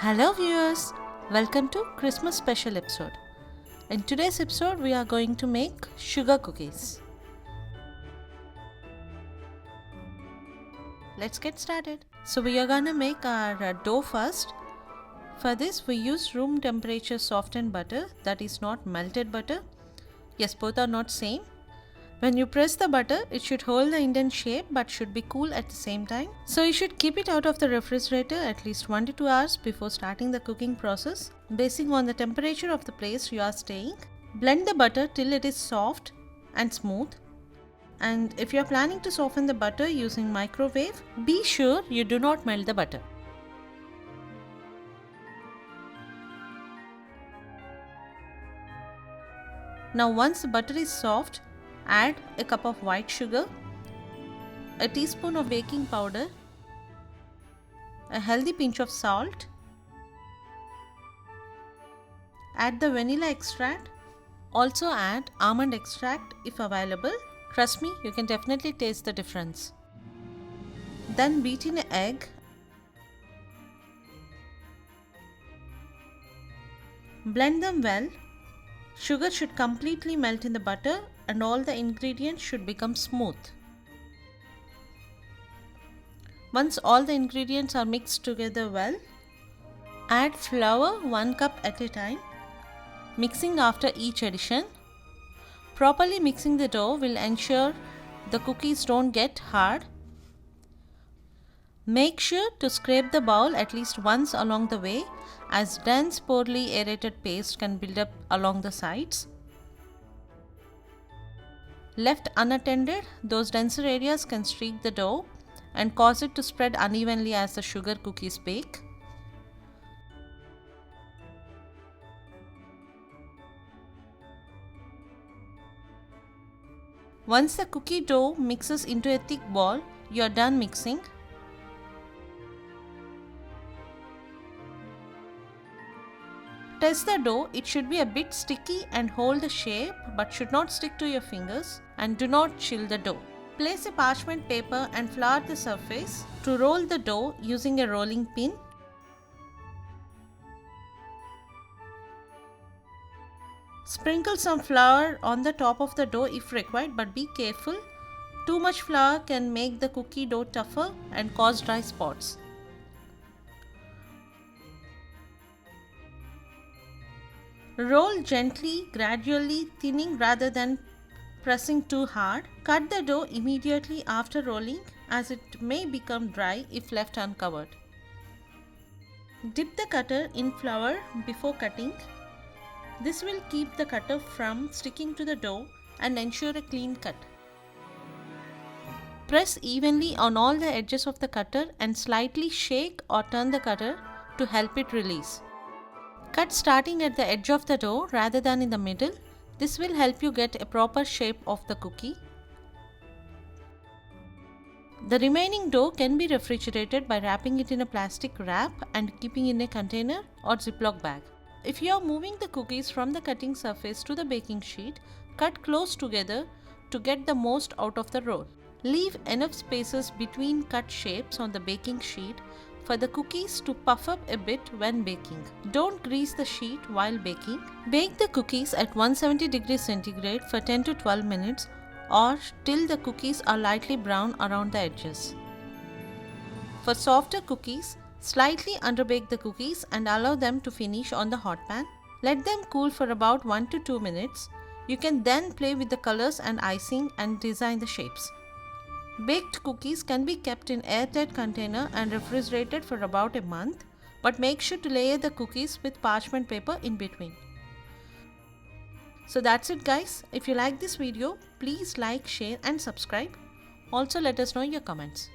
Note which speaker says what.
Speaker 1: Hello viewers, welcome to Christmas special episode. In today's episode we are going to make sugar cookies. Let's get started. So we are gonna make our dough first. For this we use room temperature softened butter, that is not melted butter. Yes, both are not same. When you press the butter, it should hold the indent shape but should be cool at the same time. So you should keep it out of the refrigerator at least 1 to 2 hours before starting the cooking process, basing on the temperature of the place you are staying. Blend the butter till it is soft and smooth. And if you are planning to soften the butter using microwave, be sure you do not melt the butter. Now once the butter is soft, add a cup of white sugar, a teaspoon of baking powder, a healthy pinch of salt, add the vanilla extract, also add almond extract if available. Trust me, you can definitely taste the difference. Then beat in an egg. Blend them well. Sugar should completely melt in the butter and all the ingredients should become smooth. Once all the ingredients are mixed together well, add flour 1 cup at a time, mixing after each addition. Properly mixing the dough will ensure the cookies don't get hard. Make sure to scrape the bowl at least once along the way, as dense poorly aerated paste can build up along the sides. Left unattended, those denser areas can streak the dough and cause it to spread unevenly as the sugar cookies bake. Once the cookie dough mixes into a thick ball, you are done mixing. Test the dough, it should be a bit sticky and hold the shape but should not stick to your fingers, and do not chill the dough. Place a parchment paper and flour the surface to roll the dough using a rolling pin. Sprinkle some flour on the top of the dough if required, but be careful. Too much flour can make the cookie dough tougher and cause dry spots. Roll gently, gradually thinning rather than pressing too hard. Cut the dough immediately after rolling, as it may become dry if left uncovered. Dip the cutter in flour before cutting. This will keep the cutter from sticking to the dough and ensure a clean cut. Press evenly on all the edges of the cutter and slightly shake or turn the cutter to help it release. Cut starting at the edge of the dough rather than in the middle. This will help you get a proper shape of the cookie. The remaining dough can be refrigerated by wrapping it in a plastic wrap and keeping in a container or Ziploc bag. If you are moving the cookies from the cutting surface to the baking sheet, cut close together to get the most out of the roll. Leave enough spaces between cut shapes on the baking sheet for the cookies to puff up a bit when baking. Don't grease the sheet while baking. Bake the cookies at 170 degrees centigrade for 10 to 12 minutes or till the cookies are lightly brown around the edges. For softer cookies, slightly underbake the cookies and allow them to finish on the hot pan. Let them cool for about 1 to 2 minutes. You can then play with the colors and icing and design the shapes. Baked cookies can be kept in airtight container and refrigerated for about a month, but make sure to layer the cookies with parchment paper in between. So that's it guys. If you like this video, please like, share and subscribe. Also let us know your comments.